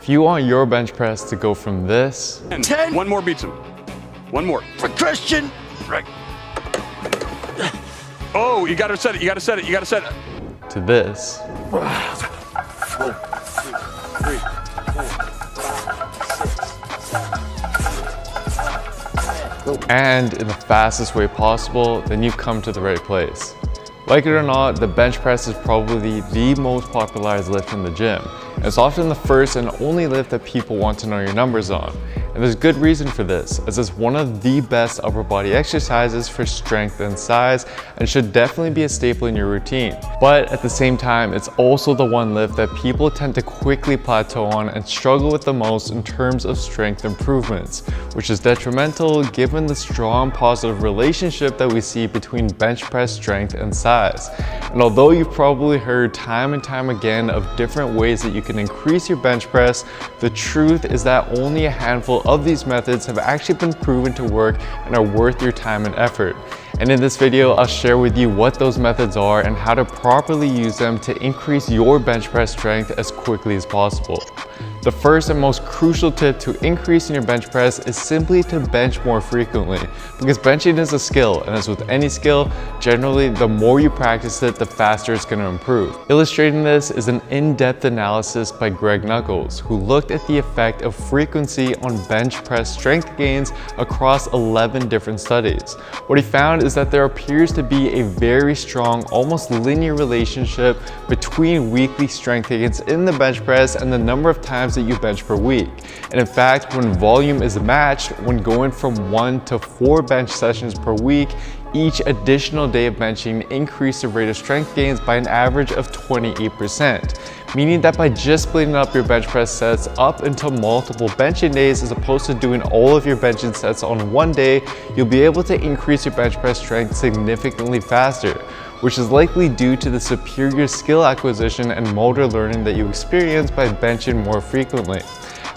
If you want your bench press to go from this, 10. One more beats him. One more. For Christian. Right. Oh, you gotta set it, you gotta set it, you gotta set it. to this, 1, 2, 3, 4, 5, 6. and in the fastest way possible, then you've come to the right place. Like it or not, the bench press is probably the most popularized lift in the gym. And it's often the first and only lift that people want to know your numbers on. And there's good reason for this, as it's one of the best upper body exercises for strength and size and should definitely be a staple in your routine. But at the same time, it's also the one lift that people tend to quickly plateau on and struggle with the most in terms of strength improvements, which is detrimental given the strong positive relationship that we see between bench press strength and size. And although you've probably heard time and time again of different ways that you can increase your bench press, the truth is that only a handful of these methods have actually been proven to work and are worth your time and effort. And in this video, I'll share with you what those methods are and how to properly use them to increase your bench press strength as quickly as possible. The first and most crucial tip to increasing your bench press is simply to bench more frequently, because benching is a skill, and as with any skill, generally the more you practice it, the faster it's going to improve. Illustrating this is an in-depth analysis by Greg Nuckols, who looked at the effect of frequency on bench press strength gains across 11 different studies. What he found is that there appears to be a very strong, almost linear relationship between weekly strength gains in the bench press and the number of times that you bench per week. And in fact, when volume is matched, when going from 1 to 4 bench sessions per week, each additional day of benching increased the rate of strength gains by an average of 28%, meaning that by just splitting up your bench press sets up into multiple benching days as opposed to doing all of your benching sets on one day, you'll be able to increase your bench press strength significantly faster, which is likely due to the superior skill acquisition and motor learning that you experience by benching more frequently.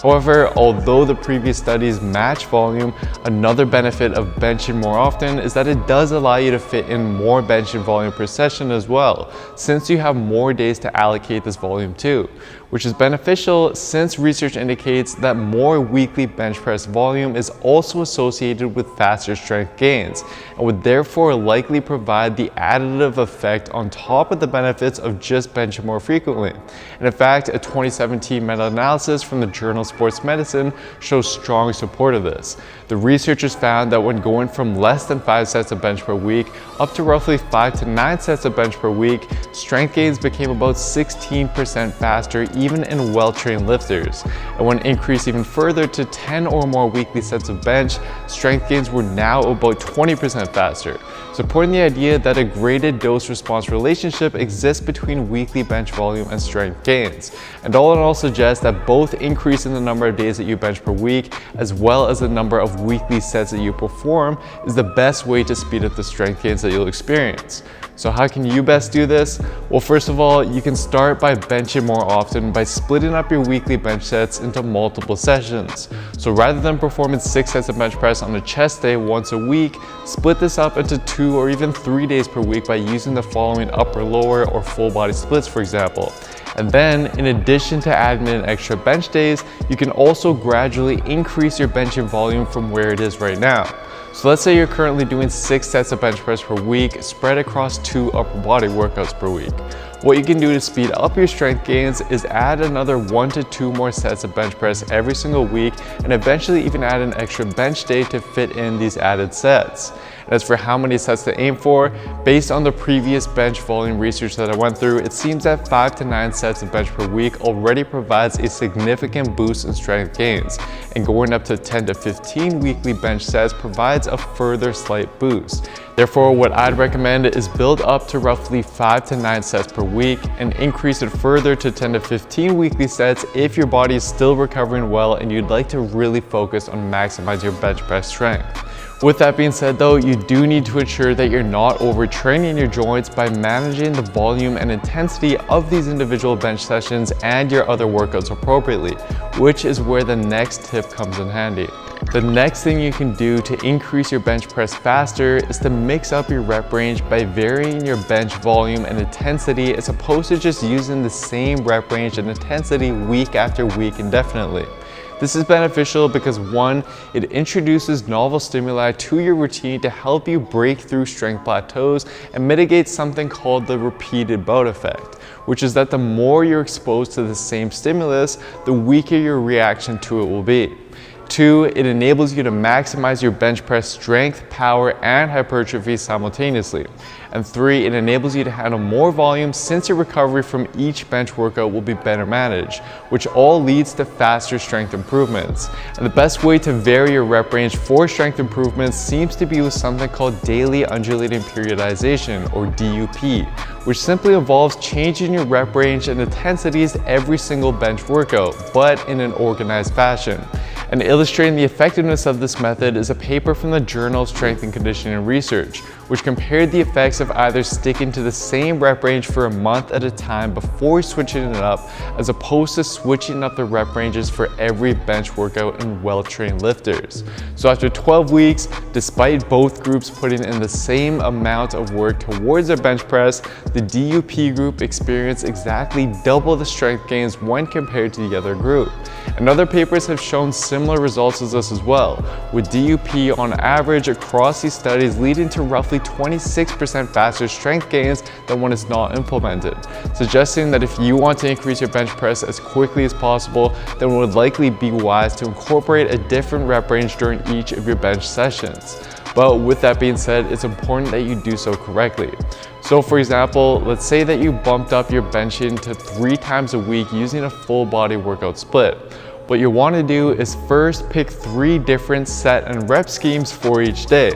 However, although the previous studies match volume, another benefit of benching more often is that it does allow you to fit in more benching volume per session as well, since you have more days to allocate this volume to, which is beneficial since research indicates that more weekly bench press volume is also associated with faster strength gains and would therefore likely provide the additive effect on top of the benefits of just benching more frequently. And in fact, a 2017 meta-analysis from the journal Sports Medicine shows strong support of this. The researchers found that when going from less than 5 sets of bench per week up to roughly 5 to 9 sets of bench per week, strength gains became about 16% faster even in well-trained lifters. And when increased even further to 10 or more weekly sets of bench, strength gains were now about 20% faster, supporting the idea that a graded dose-response relationship exists between weekly bench volume and strength gains. And all in all suggests that both increasing the number of days that you bench per week as well as the number of weekly sets that you perform is the best way to speed up the strength gains that you'll experience. So how can you best do this? Well, first of all, you can start by benching more often by splitting up your weekly bench sets into multiple sessions. So rather than performing 6 sets of bench press on a chest day once a week, split this up into 2 or even 3 days per week by using the following upper, lower, or full body splits, for example. And then, in addition to adding in extra bench days, you can also gradually increase your benching volume from where it is right now. So let's say you're currently doing 6 sets of bench press per week spread across 2 upper body workouts per week. What you can do to speed up your strength gains is add another 1 to 2 more sets of bench press every single week and eventually even add an extra bench day to fit in these added sets. And as for how many sets to aim for, based on the previous bench volume research that I went through, it seems that 5 to 9 sets of bench per week already provides a significant boost in strength gains, and going up to 10 to 15 weekly bench sets provides a further slight boost. Therefore, what I'd recommend is build up to roughly 5 to 9 sets per week and increase it further to 10 to 15 weekly sets if your body is still recovering well and you'd like to really focus on maximizing your bench press strength. With that being said though, you do need to ensure that you're not overtraining your joints by managing the volume and intensity of these individual bench sessions and your other workouts appropriately, which is where the next tip comes in handy. The next thing you can do to increase your bench press faster is to mix up your rep range by varying your bench volume and intensity as opposed to just using the same rep range and intensity week after week indefinitely. This is beneficial because 1, it introduces novel stimuli to your routine to help you break through strength plateaus and mitigate something called the repeated bout effect, which is that the more you're exposed to the same stimulus, the weaker your reaction to it will be. 2, it enables you to maximize your bench press strength, power, and hypertrophy simultaneously. And 3, it enables you to handle more volume since your recovery from each bench workout will be better managed, which all leads to faster strength improvements. And the best way to vary your rep range for strength improvements seems to be with something called daily undulating periodization, or DUP, which simply involves changing your rep range and intensities every single bench workout, but in an organized fashion. And illustrating the effectiveness of this method is a paper from the Journal of Strength and Conditioning Research, which compared the effects of either sticking to the same rep range for a month at a time before switching it up, as opposed to switching up the rep ranges for every bench workout in well-trained lifters. So after 12 weeks, despite both groups putting in the same amount of work towards their bench press, the DUP group experienced exactly double the strength gains when compared to the other group. And other papers have shown similar results as this as well, with DUP on average across these studies leading to roughly 26% faster strength gains than when it's not implemented, suggesting that if you want to increase your bench press as quickly as possible, then it would likely be wise to incorporate a different rep range during each of your bench sessions. But with that being said, it's important that you do so correctly. So for example, let's say that you bumped up your benching to 3 times a week using a full body workout split. What you want to do is first pick 3 different set and rep schemes for each day.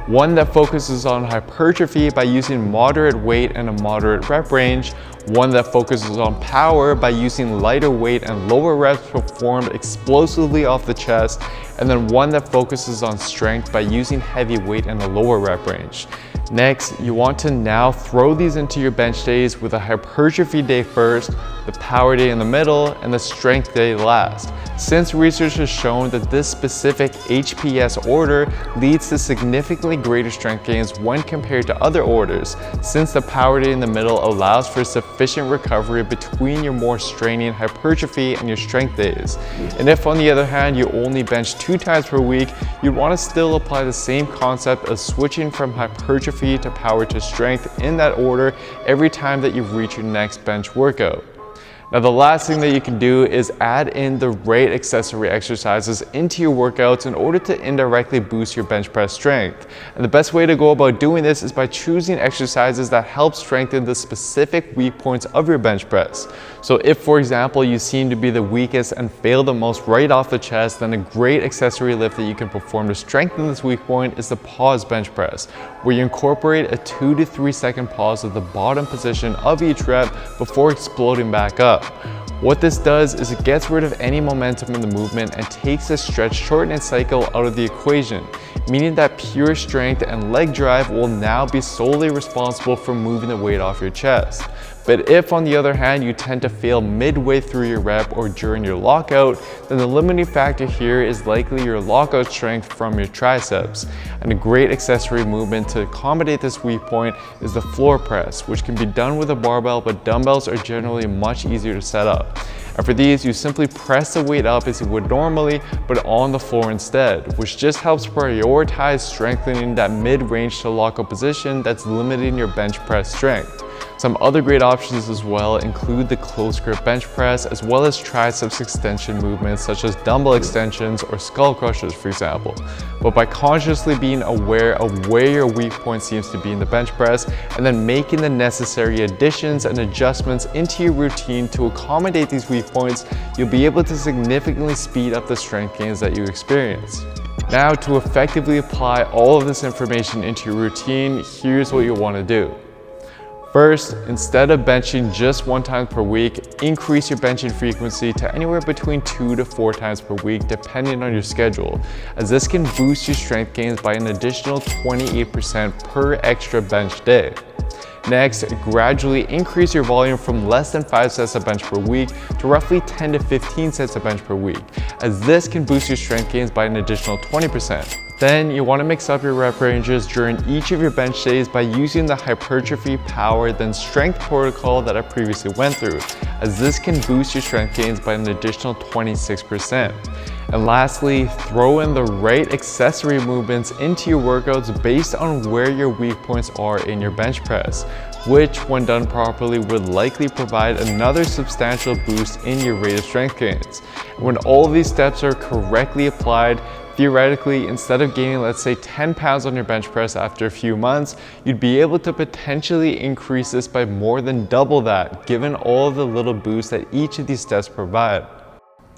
One that focuses on hypertrophy by using moderate weight and a moderate rep range. One that focuses on power by using lighter weight and lower reps performed explosively off the chest. And then one that focuses on strength by using heavy weight and a lower rep range. Next, you want to now throw these into your bench days with a hypertrophy day first, the power day in the middle, and the strength day last. Since research has shown that this specific HPS order leads to significantly greater strength gains when compared to other orders, since the power day in the middle allows for sufficient recovery between your more straining hypertrophy and your strength days. And if on the other hand you only bench 2 times per week, you'd want to still apply the same concept of switching from hypertrophy to power to strength in that order every time that you reach your next bench workout. Now the last thing that you can do is add in the right accessory exercises into your workouts in order to indirectly boost your bench press strength. And the best way to go about doing this is by choosing exercises that help strengthen the specific weak points of your bench press. So if, for example, you seem to be the weakest and fail the most right off the chest, then a great accessory lift that you can perform to strengthen this weak point is the pause bench press, where you incorporate a 2 to 3 second pause at the bottom position of each rep before exploding back up. What this does is it gets rid of any momentum in the movement and takes the stretch shortening cycle out of the equation, meaning that pure strength and leg drive will now be solely responsible for moving the weight off your chest. But if, on the other hand, you tend to fail midway through your rep or during your lockout, then the limiting factor here is likely your lockout strength from your triceps. And a great accessory movement to accommodate this weak point is the floor press, which can be done with a barbell, but dumbbells are generally much easier to set up. And for these, you simply press the weight up as you would normally, but on the floor instead, which just helps prioritize strengthening that mid-range to lockout position that's limiting your bench press strength. Some other great options as well include the close grip bench press, as well as triceps extension movements such as dumbbell extensions or skull crushers, for example. But by consciously being aware of where your weak point seems to be in the bench press, and then making the necessary additions and adjustments into your routine to accommodate these weak points, you'll be able to significantly speed up the strength gains that you experience. Now, to effectively apply all of this information into your routine, here's what you'll want to do. First, instead of benching just 1 time per week, increase your benching frequency to anywhere between 2 to 4 times per week depending on your schedule, as this can boost your strength gains by an additional 28% per extra bench day. Next, gradually increase your volume from less than 5 sets of bench per week to roughly 10 to 15 sets of bench per week, as this can boost your strength gains by an additional 20%. Then you want to mix up your rep ranges during each of your bench days by using the hypertrophy, power, then strength protocol that I previously went through, as this can boost your strength gains by an additional 26%. And lastly, throw in the right accessory movements into your workouts based on where your weak points are in your bench press, which when done properly would likely provide another substantial boost in your rate of strength gains. When all of these steps are correctly applied, theoretically, instead of gaining, let's say 10 pounds on your bench press after a few months, you'd be able to potentially increase this by more than double that, given all of the little boosts that each of these steps provide.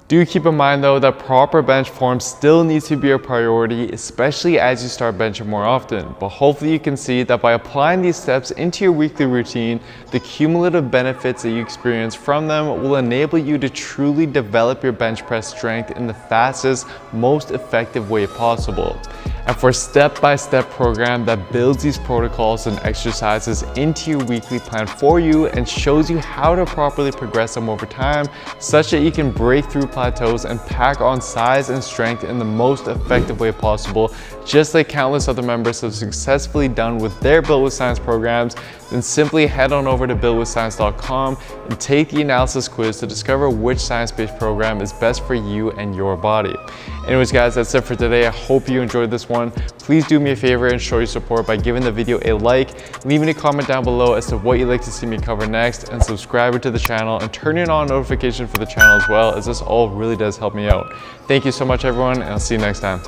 Do keep in mind though that proper bench form still needs to be a priority, especially as you start benching more often. But hopefully you can see that by applying these steps into your weekly routine, the cumulative benefits that you experience from them will enable you to truly develop your bench press strength in the fastest, most effective way possible. And for a step-by-step program that builds these protocols and exercises into your weekly plan for you and shows you how to properly progress them over time, such that you can break through plateaus and pack on size and strength in the most effective way possible, just like countless other members have successfully done with their Built with Science programs, then simply head on over to builtwithscience.com and take the analysis quiz to discover which science-based program is best for you and your body. Anyways guys, that's it for today. I hope you enjoyed this one. Please do me a favor and show your support by giving the video a like, leaving a comment down below as to what you'd like to see me cover next, and subscribing to the channel and turning on notifications for the channel as well, as this all really does help me out. Thank you so much everyone, and I'll see you next time.